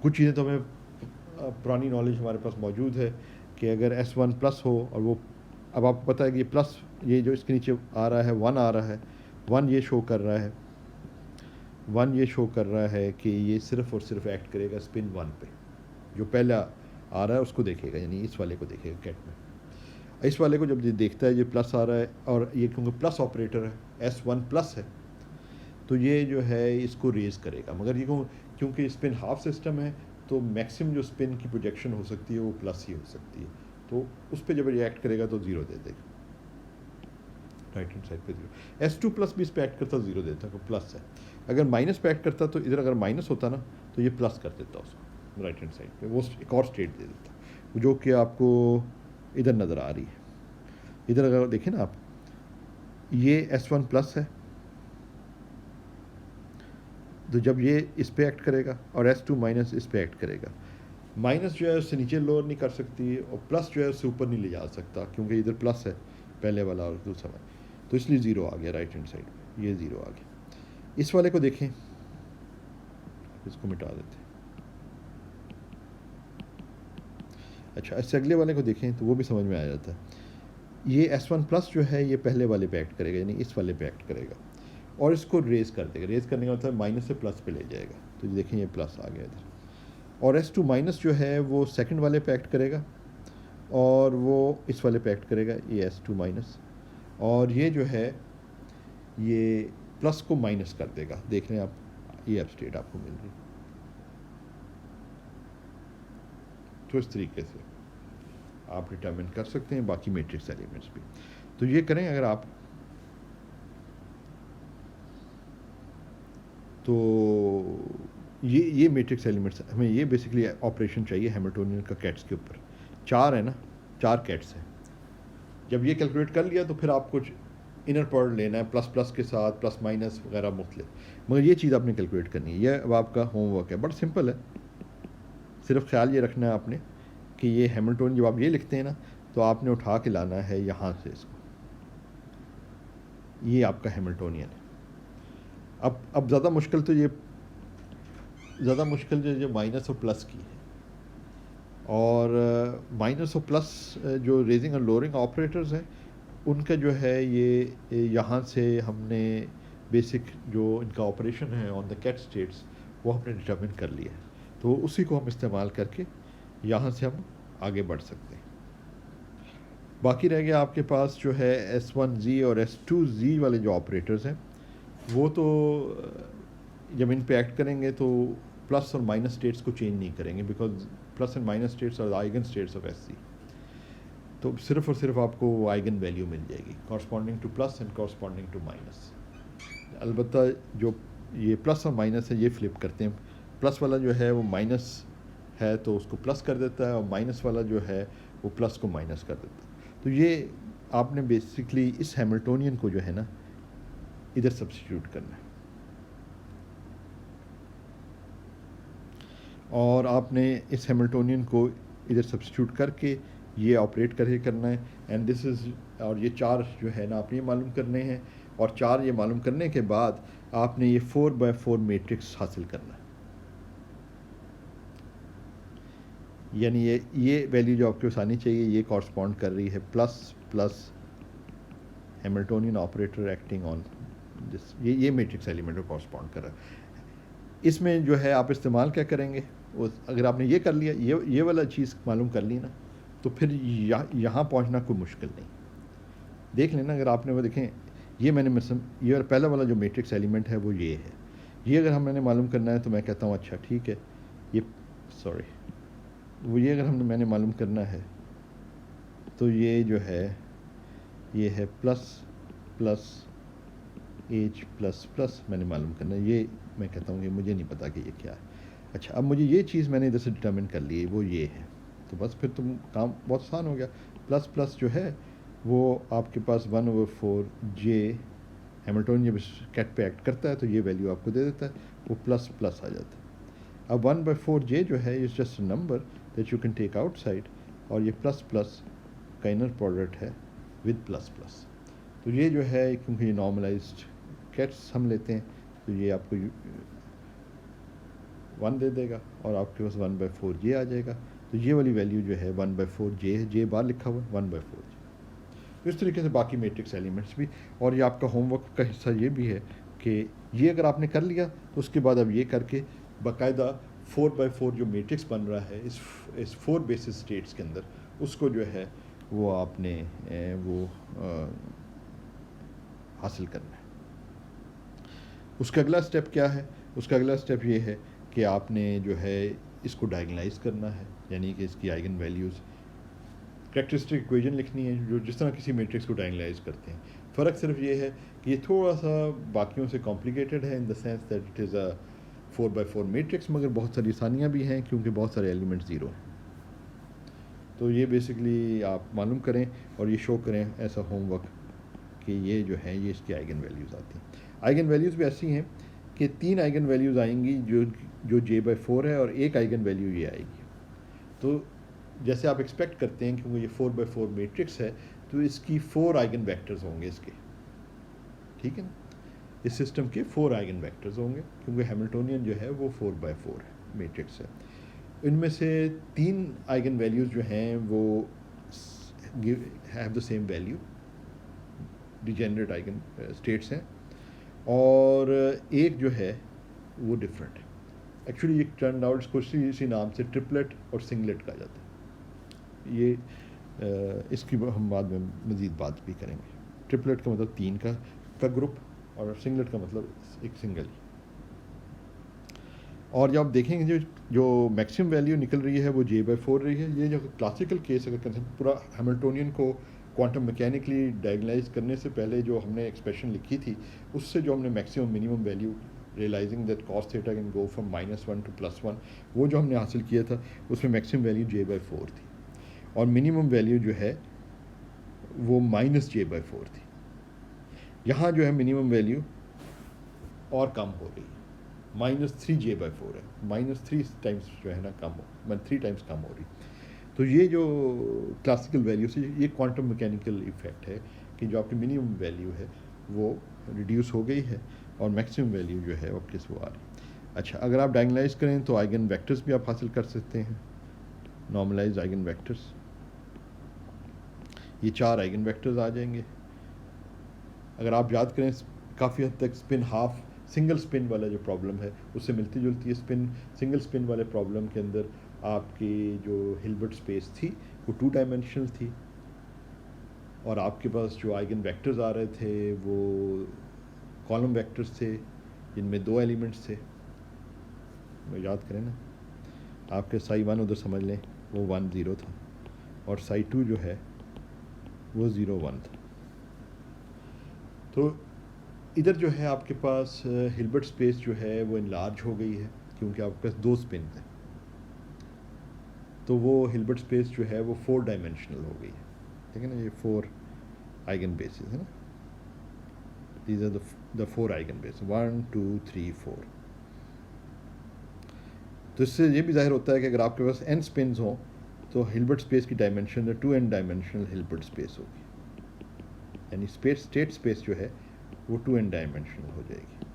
कुछ चीज़ें तो हमें पुरानी नॉलेज हमारे पास मौजूद है कि अगर S1 प्लस हो, और वो अब आपको पता है कि प्लस, ये जो इसके नीचे आ रहा है 1 आ रहा है, 1 ये शो कर रहा है, 1 ये शो कर रहा है कि ये सिर्फ और सिर्फ एक्ट करेगा स्पिन 1 पे। जो पहला आ रहा है उसको देखेगा, यानी इस वाले को देखेगा कैट में। इस वाले को जब ये देखता है, ये प्लस आ रहा है, और ये क्योंकि प्लस ऑपरेटर है, S1 प्लस है, तो ये जो है इसको रेज करेगा। मगर ये क्योंकि स्पिन हाफ सिस्टम है तो मैक्सिमम जो स्पिन की प्रोजेक्शन हो सकती है वो प्लस ही हो सकती है, तो उस पर जब ये एक्ट करेगा तो 0 दे देगा, राइट हैंड साइड पे 0। S2 प्लस भी इस पर एक्ट करता 0 देता है, प्लस है। अगर माइनस पे एक्ट करता तो इधर अगर माइनस होता ना तो ये प्लस कर देता उसको राइट हैंड साइड पे, वो एक और स्टेट दे देता, जो कि आपको इधर नज़र आ रही है। इधर अगर देखें ना आप, ये S1 प्लस है, तो जब ये इस पे एक्ट करेगा, और S2 माइनस इस पे एक्ट करेगा, माइनस जो है उससे नीचे लोअर नहीं कर सकती, और प्लस जो है उससे ऊपर नहीं ले जा सकता, क्योंकि इधर प्लस है पहले वाला और दूसरा वाला, तो इसलिए 0 आ गया राइट हैंड साइड पे, ये 0 आ गया। इस वाले को देखें, इसको मिटा देते हैं। अच्छा, इससे अगले वाले को देखें तो वो भी समझ में आ जाता है। ये S1+ जो है ये पहले वाले पे एक्ट करेगा, यानी इस वाले पे एक्ट करेगा और इसको रेज़ कर देगा। रेज़ करने का मतलब माइनस से प्लस पे ले जाएगा। तो देखें ये प्लस आ गया इधर। और S2- जो है वो सेकंड वाले पे एक्ट करेगा और वो इस वाले पे एक्ट करेगा, ये S2-। और ये जो है ये प्लस को माइनस कर देगा। देख लें आप, ये अब स्टेट आपको मिल रही। तो इस तरीके से आप डिटरमिन कर सकते हैं बाकी मैट्रिक्स एलिमेंट्स भी। तो ये करें अगर आप, तो ये मैट्रिक्स एलिमेंट्स, हमें ये बेसिकली ऑपरेशन चाहिए हैमिल्टोनियन का कैट्स के ऊपर। 4 है ना, 4 कैट्स हैं। जब ये कैलकुलेट कर लिया तो फिर आप कुछ इनर प्रोडक्ट लेना है प्लस प्लस के साथ, प्लस माइनस वगैरह मुख्तलिफ, मगर ये चीज़ आपने कैलकुलेट करनी है। ये अब आपका होमवर्क है, बड़ा सिंपल है। सिर्फ ख्याल ये रखना है आपने कि ये हैमिल्टोनियन जब आप ये लिखते हैं ना, तो आपने उठा के लाना है यहाँ से इसको, ये आपका हैमिल्टोनियन है। अब ज़्यादा मुश्किल तो ये, ज़्यादा मुश्किल जो माइनस और प्लस की है। और माइनस और प्लस जो रेजिंग और लोअरिंग ऑपरेटर्स हैं उनका जो है ये यहाँ से हमने बेसिक जो इनका ऑपरेशन है ऑन द कैट स्टेट्स वो हमने डिटरमिन कर लिया है। तो उसी को हम इस्तेमाल करके यहाँ से हम आगे बढ़ सकते हैं। बाकी रह गया आपके पास जो है S1Z और S2Z वाले जो ऑपरेटर्स हैं, वो तो जब इन पे एक्ट करेंगे तो प्लस और माइनस स्टेट्स को चेंज नहीं करेंगे, because plus and minus states are eigen states of SC। तो सिर्फ और सिर्फ आपको वो आइगन वैल्यू मिल जाएगी corresponding to plus and corresponding to minus. अलबत्ता जो ये प्लस और माइनस है ये फ्लिप करते हैं। प्लस वाला जो है वो माइनस है तो उसको प्लस कर देता है, और माइनस वाला जो है वो प्लस को माइनस कर देता है। तो ये आपने बेसिकली इस हैमिल्टोनियन को जो है ना इधर सब्स्टिट्यूट करना है, और आपने इस हैमिल्टोनियन को इधर सब्स्टिट्यूट करके ये ऑपरेट करके करना है। एंड दिस इज़, और ये 4 जो है ना आपने ये मालूम करने हैं, और 4 ये मालूम करने के बाद आपने ये 4x4 मैट्रिक्स हासिल करना है। यानी ये वैल्यू जो आपके पास आनी चाहिए ये कॉरस्पॉन्ड कर रही है plus plus Hamiltonian operator acting on this, ये मैट्रिक्स एलिमेंट को कॉरस्पॉन्ड कर रहा है। इसमें जो है आप इस्तेमाल क्या करेंगे, अगर आपने ये कर लिया, ये वाला चीज़ मालूम कर ली ना, तो फिर यहाँ पहुँचना कोई मुश्किल नहीं। देख लेना, अगर आपने वो देखें, ये मैंने ये पहला वाला जो मैट्रिक्स एलिमेंट है वो ये है। ये अगर मैंने मालूम करना है तो मैं कहता हूँ अच्छा ठीक है, ये वो ये अगर मैंने मालूम करना है तो ये जो है ये है plus plus H plus plus मैंने मालूम करना है। ये मैं कहता हूँ कि मुझे नहीं पता कि ये क्या है। अच्छा, अब मुझे ये चीज़ मैंने इधर से डिटर्मिन कर ली है, वो ये है, तो बस फिर तुम काम बहुत आसान हो गया। प्लस प्लस जो है वो आपके पास 1/4J हैमिल्टोनियन जब कैट पे एक्ट करता है तो ये वैल्यू आपको दे देता है, वो प्लस प्लस आ जाता है। अब 1/4J जो है is just a number that you can take outside, और ये प्लस प्लस का इनर प्रोडक्ट है विद प्लस प्लस। तो ये जो है, क्योंकि ये नॉर्मलाइज्ड कैट्स हम लेते हैं, तो ये आपको 1 दे देगा और आपके पास 1/4J आ जाएगा। तो ये वाली वैल्यू जो है 1/4J है, J बार लिखा हुआ है 1/4J। तो इस तरीके से बाकी मैट्रिक्स एलिमेंट्स भी, और ये आपका होमवर्क का हिस्सा ये भी है कि ये अगर आपने कर लिया तो उसके बाद अब ये करके बाकायदा 4x4 जो मैट्रिक्स बन रहा है इस 4 बेसिस स्टेट्स के अंदर, उसको जो है वो आपने हासिल करना है। उसका अगला स्टेप क्या है? उसका अगला स्टेप ये है कि आपने जो है इसको डायगोनलाइज करना है, यानी कि इसकी आइगन वैल्यूज़, कैरेक्टरिस्टिक इक्वेशन लिखनी है जो जिस तरह किसी मैट्रिक्स को डायगोनलाइज करते हैं। फ़र्क सिर्फ ये है कि ये थोड़ा सा बाकियों से कॉम्प्लिकेटेड है इन the sense that it is a 4x4 matrix, मगर बहुत सारी आसानियाँ भी हैं क्योंकि बहुत सारे एलिमेंट ज़ीरो हैं। तो ये बेसिकली आप मालूम करें और ये शो करें ऐसा होमवर्क कि ये जो है ये इसकी आइगन वैल्यूज़ आती हैं। आइगन वैल्यूज़ भी ऐसी हैं कि 3 आइगन वैल्यूज़ आएंगी जो J/4 है, और एक आइगन वैल्यू ये आएगी। तो जैसे आप एक्सपेक्ट करते हैं कि ये 4x4 मैट्रिक्स है तो इसकी 4 आइगन वेक्टर्स होंगे इसके, ठीक है ना। इस सिस्टम के 4 आइगन वेक्टर्स होंगे, क्योंकि हैमिल्टोनियन जो है वो 4x4 मैट्रिक्स है। इनमें से 3 आइगन वैल्यूज़ जो हैं वो have the same value, degenerate eigen states हैं, और एक जो है वो डिफरेंट है। एक्चुअली ये टर्न आउट इसको इसी नाम से ट्रिपलेट और सिंगलेट कहा जाता है। ये इसकी हम बाद में मज़ीद बात भी करेंगे। ट्रिपलेट का मतलब 3 का ग्रुप, और सिंगलेट का मतलब एक सिंगल। और जब आप देखेंगे जो मैक्सिमम वैल्यू निकल रही है वो J/4 रही है। ये जो क्लासिकल केस अगर कंसेप्ट पूरा हैमिल्टोनियन को क्वांटम मैकेनिकली डायगनलाइज करने से पहले जो हमने एक्सप्रेशन लिखी थी, उससे जो हमने maximum minimum value realizing that cos theta can go from -1 to +1, वो जो हमने हासिल किया था उसमें मैक्सिमम वैल्यू J/4 थी, और मिनिमम वैल्यू जो है वो -J/4 थी। यहाँ जो है मिनिमम वैल्यू और कम हो रही है, -3J/4 है, -3 टाइम्स जो है ना कम हो, 3 टाइम्स कम हो रही। तो ये जो क्लासिकल वैल्यू से ये क्वांटम मैकेनिकल इफेक्ट है कि जो आपकी मिनिमम वैल्यू है वो रिड्यूस हो गई है और मैक्सिमम वैल्यू जो है वो किस वो आ रही। अच्छा, अगर आप डायगनलाइज करें तो आइगन वेक्टर्स भी आप हासिल कर सकते हैं, नॉर्मलाइज आइगन वेक्टर्स। ये 4 आइगन वेक्टर्स आ जाएंगे। अगर आप याद करें काफ़ी हद तक स्पिन हाफ सिंगल स्पिन वाला जो प्रॉब्लम है उससे मिलती जुलती है। सिंगल स्पिन वाले प्रॉब्लम के अंदर आपकी जो हिल्बर्ट स्पेस थी वो 2 डायमेंशनल थी, और आपके पास जो आइगन वेक्टर्स आ रहे थे वो कॉलम वेक्टर्स थे जिनमें 2 एलिमेंट्स थे। याद करें ना, आपके साई 1 उधर समझ लें वो 1 0 था, और साई 2 जो है वो 0 1 था। तो इधर जो है आपके पास हिल्बर्ट स्पेस जो है वो इनलार्ज हो गई है, क्योंकि आपके पास 2 स्पिन थे, तो वो हिल्बर्ट स्पेस जो है वो 4 डायमेंशनल हो गई है। ठीक है ना, ये 4 आइगन बेसिस है ना, these are the 4 eigen base 1 2 3 4। तो इससे ये भी जाहिर होता है कि अगर आपके पास n स्पिन्स हों तो हिल्बर्ट स्पेस की dimension 2n dimensional Hilbert space होगी, यानी स्टेट स्पेस जो है वो 2n डायमेंशनल हो जाएगी।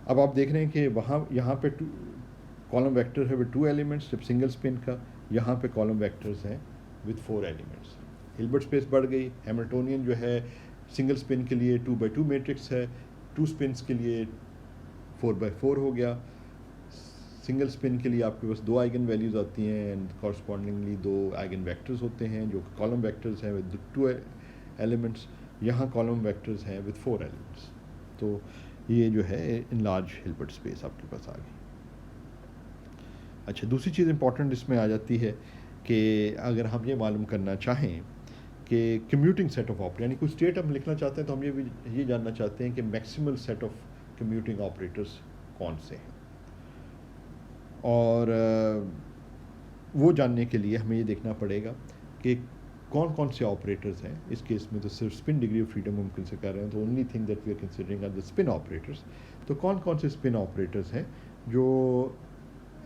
अब आप देख रहे हैं कि वहाँ यहाँ पे कॉलम वेक्टर है विद 2 एलिमेंट्स जब सिंगल स्पिन का, यहाँ पे कॉलम वेक्टर्स हैं विद 4 एलिमेंट्स। हिल्बर्ट स्पेस बढ़ गई। हैमिल्टोनियन जो है सिंगल स्पिन के लिए 2x2 मैट्रिक्स है, 2 स्पिन्स के लिए 4x4 हो गया। सिंगल स्पिन के लिए आपके पास 2 आइगन वैल्यूज़ आती हैं एंड कॉरस्पॉन्डिंगली 2 आइगन वेक्टर्स होते हैं जो कॉलम वेक्टर्स हैं विद 2 एलिमेंट्स। यहाँ कॉलम वेक्टर्स हैं विद 4 एलिमेंट्स। तो ये जो है इनलार्ज हिल्बर्ट स्पेस आपके पास आ गई। अच्छा, दूसरी चीज़ इंपॉर्टेंट इसमें आ जाती है कि अगर हम ये मालूम करना चाहें कि कम्यूटिंग सेट ऑफ ऑपरेटर, यानी कोई स्टेट हम लिखना चाहते हैं तो हम ये जानना चाहते हैं कि maximal set of commuting operators कौन से हैं, और वो जानने के लिए हमें ये देखना पड़ेगा कि कौन कौन से ऑपरेटर्स हैं। इस केस में तो सिर्फ स्पिन डिग्री ऑफ फ्रीडम हम कंसिडर कर रहे हैं, तो only thing that we are considering are the spin operators. तो कौन कौन से स्पिन ऑपरेटर्स हैं जो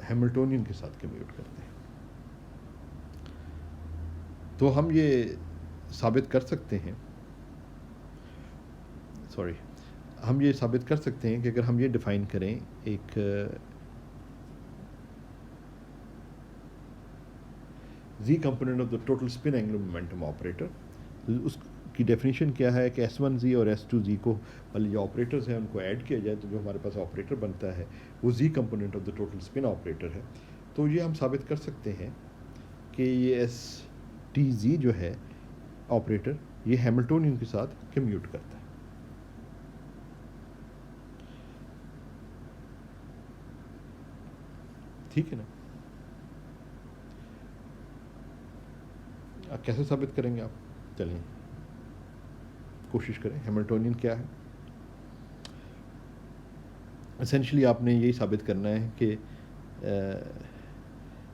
हैमिल्टोनियन के साथ कम्यूट करते हैं। तो हम ये साबित कर सकते हैं, हम ये साबित कर सकते हैं कि अगर हम ये डिफ़ाइन करें एक z component of the total spin angular momentum operator, उसकी डेफिनेशन क्या है कि S1z और S2z को वाले जो ऑपरेटर्स हैं उनको ऐड किया जाए तो जो हमारे पास ऑपरेटर बनता है वो z component of the total spin operator है। तो ये हम साबित कर सकते हैं कि ये STz जो है ऑपरेटर ये हैमिल्टोनियन के साथ कम्यूट करता है। ठीक है ना, आप कैसे साबित करेंगे आप? चलिए कोशिश करें। हैमिल्टोनियन क्या है? एसेंशली आपने यही साबित करना है कि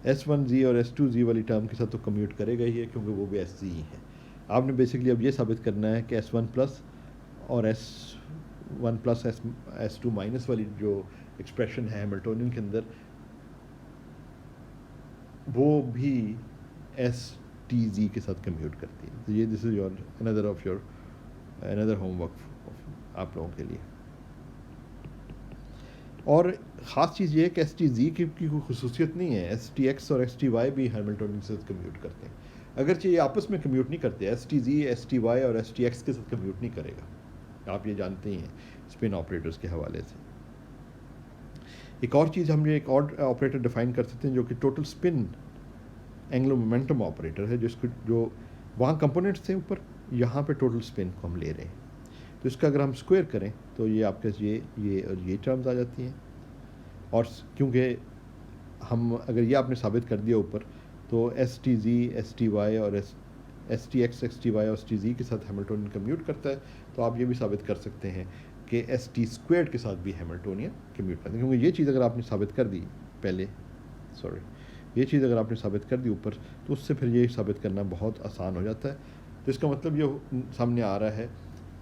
S1z और S2z वाली टर्म के साथ तो कम्यूट करेगा ही है क्योंकि वो भी SZ ही है। आपने बेसिकली अब ये साबित करना है कि S1 प्लस और S1 प्लस S2 माइनस वाली जो एक्सप्रेशन है हैमिल्टोनियन के अंदर वो भी STz के साथ कम्यूट करती है। तो ये this is your another homework आप लोगों के लिए। और ख़ास चीज़ ये है कि एस टी जी की कोई खसूसियत नहीं है, एस टी एक्स और एस टी वाई भी हैमिल्टोनियन के साथ कम्यूट करते हैं, अगरचे ये आपस में कम्यूट नहीं करते। एस टी जी एस टी वाई और एस टी एक्स के साथ कम्यूट नहीं करेगा, आप ये जानते ही हैं स्पिन ऑपरेटर्स के हवाले से। एक और चीज़ हम ये एक और ऑपरेटर डिफाइन कर सकते हैं जो कि total spin angular momentum operator है, जिसको जो वहाँ कंपोनेंट्स थे ऊपर, यहाँ पे टोटल स्पिन को हम ले रहे हैं। तो इसका अगर हम स्क्वायर करें तो ये आपके ये और ये टर्म्स आ जाती हैं। और क्योंकि हम अगर ये आपने साबित कर दिया ऊपर, तो एस टी जी एस टी वाई और S T X S T Y और एस टी जी के साथ हैमिल्टोनियन कम्यूट करता है, तो आप ये भी साबित कर सकते हैं कि एस टी स्क्वायर्ड के साथ भी हैमिल्टोनियन कम्यूट करता है। क्योंकि ये चीज़ अगर आपने साबित कर दी पहले, ये चीज़ अगर आपने साबित कर दी ऊपर, तो उससे फिर ये साबित करना बहुत आसान हो जाता है। तो इसका मतलब ये सामने आ रहा है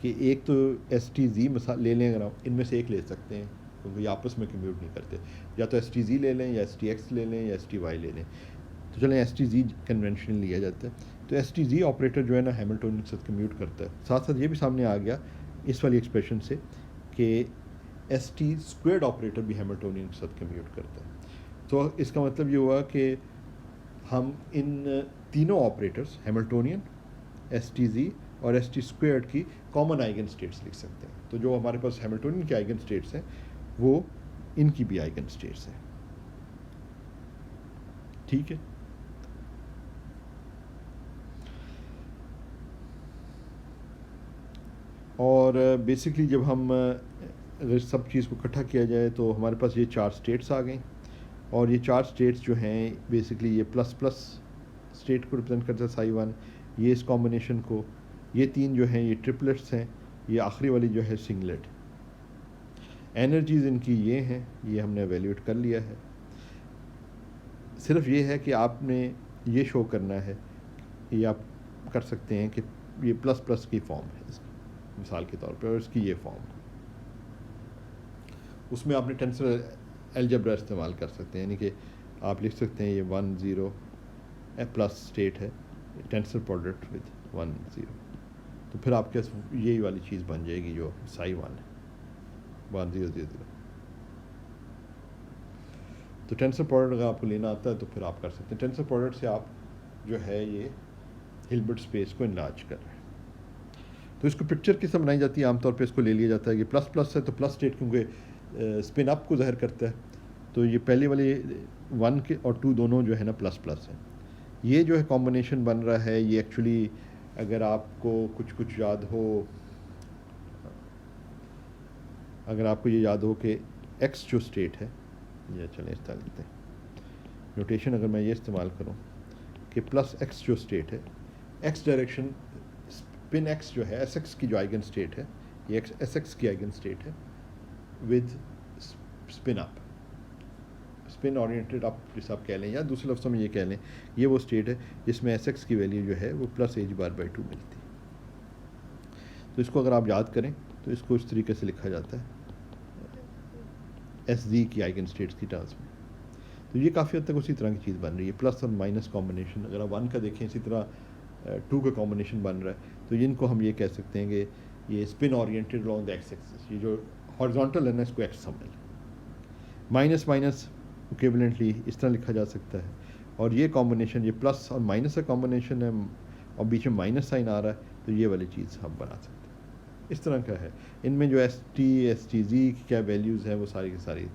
कि एक तो एस टी जी ले लें, अगर आप इनमें से एक ले सकते हैं क्योंकि ये आपस में कम्यूट नहीं करते, या तो एस टी जी ले लें या एस टी एक्स ले लें या एस टी वाई ले लें। तो चलें एस टी जी कन्वेंशनल लिया जाता है। तो एस टी जी ऑपरेटर जो है ना हैमिल्टोनियन के साथ कम्यूट करता है। साथ साथ ये भी सामने आ गया इस वाली एक्सप्रेशन से कि एस टी स्क्वायर्ड ऑपरेटर भी हैमिल्टोनियन के साथ कम्यूट करता है। तो इसका मतलब ये हुआ कि हम इन तीनों ऑपरेटर्स हैमिल्टोनियन, एस टी जी और एस टी स्क्वायर्ड की कॉमन आइगन स्टेट्स लिख सकते हैं। तो जो हमारे पास हैमिल्टोनियन की आइगन स्टेट्स हैं वो इनकी भी आइगन स्टेट्स हैं। ठीक है, और बेसिकली जब हम अगर सब चीज़ को इकट्ठा किया जाए तो हमारे पास ये 4 स्टेट्स आ गई। और ये 4 स्टेट्स जो हैं बेसिकली ये प्लस प्लस स्टेट को रिप्रेजेंट करता है साई वन, ये इस कॉम्बिनेशन को, ये 3 जो हैं ये ट्रिपलेट्स हैं, ये आखिरी वाली जो है सिंगलेट। एनर्जीज़ इनकी ये हैं, ये हमने एवेल्यूएट कर लिया है। सिर्फ ये है कि आपने ये शो करना है, ये आप कर सकते हैं कि ये प्लस प्लस की फॉर्म है इसकी, मिसाल के तौर पे, और इसकी ये फॉर्म, उसमें आपने टेंसर अलजेब्रा इस्तेमाल कर सकते हैं। यानी कि आप लिख सकते हैं ये 1 0 प्लस स्टेट है, टेंसर प्रोडक्ट विद 1 0, तो फिर आपके यही वाली चीज़ बन जाएगी जो साई वन है, 1 0 0 0। तो टेंसर प्रोडक्ट अगर आपको लेना आता है तो फिर आप कर सकते हैं। टेंसर प्रोडक्ट से आप जो है ये हिल्बर्ट स्पेस को इनलार्ज कर रहे हैं। तो इसको पिक्चर किस तरह बनाई जाती है, आमतौर पे इसको ले लिया जाता है कि प्लस प्लस है तो प्लस स्टेट, क्योंकि स्पिन अप को ज़ाहिर करता है। तो ये पहले वाले 1 के और 2 दोनों जो है ना प्लस प्लस है। ये जो है कॉम्बिनेशन बन रहा है, ये एक्चुअली अगर आपको कुछ याद हो, अगर आपको ये याद हो कि एक्स जो स्टेट है, ये चलें इस तरह लिखते हैं नोटेशन, अगर मैं ये इस्तेमाल करूँ कि प्लस एक्स जो स्टेट है, एक्स डायरेक्शन स्पिन एक्स जो है एस एक्स की जो आइगन स्टेट है, ये एक्स एस एक्स की आइगन स्टेट है with spin up, spin oriented up जिसे आप कह लें, या दूसरे लफ्ज़ों में ये कह लें ये वो स्टेट है जिसमें एस एक्स की वैल्यू जो है वो प्लस एच बार बाई 2 मिलती है। तो इसको अगर आप याद करें तो इसको इस तरीके से लिखा जाता है एस जी की आइगन स्टेट्स की टर्म्स में। तो ये काफ़ी हद तक उसी तरह की चीज़ बन रही है, प्लस और माइनस कॉम्बिनेशन। अगर आप 1 का देखें, इसी तरह 2 का कॉम्बिनेशन बन रहा है, तो इनको हम ये कह सकते हैं कि ये spin oriented along the x axis, ये जो हॉरिजॉन्टल है ना इसको एक्स समझ लें। माइनस माइनस इक्विवेलेंटली इस तरह लिखा जा सकता है। और ये कॉम्बिनेशन, ये प्लस और माइनस का कॉम्बिनेशन है और बीच में माइनस साइन आ रहा है, तो ये वाली चीज़ हम बना सकते हैं। इस तरह का है, इनमें जो एस टी जी की क्या वैल्यूज़ हैं वो सारी की सारी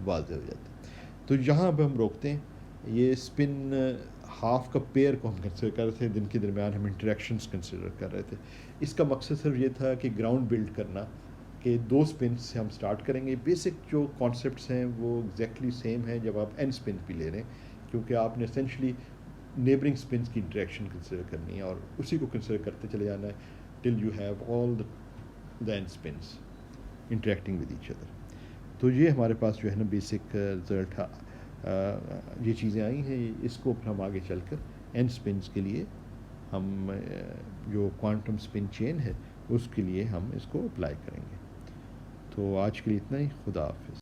वाज़ेह हो जाती है। तो यहाँ अब हम रोकते हैं। ये स्पिन हाफ का पेयर को हम कंसिडर कर रहे थे, दिन के दरमियान हम इंटरेक्शंस कंसिडर कर रहे थे। इसका मकसद सिर्फ ये था कि ग्राउंड बिल्ड करना, कि 2 स्पिन से हम स्टार्ट करेंगे। बेसिक जो कॉन्सेप्ट्स हैं वो एग्जैक्टली सेम है जब आप एन स्पिन भी ले रहे हैं, क्योंकि आपने एसेंशली नेबरिंग स्पिन की इंटरेक्शन कंसिडर करनी है और उसी को कंसिडर करते चले जाना है till you have all the N spins interacting with each other. तो ये हमारे पास जो है ना बेसिक रिजल्ट ये चीज़ें आई हैं। इसको फिर हम आगे चलकर एन स्पिन्स के लिए हम जो क्वांटम स्पिन चेन है उसके लिए हम इसको अप्लाई करेंगे। तो आज के लिए इतना ही, खुदा हाफिज़।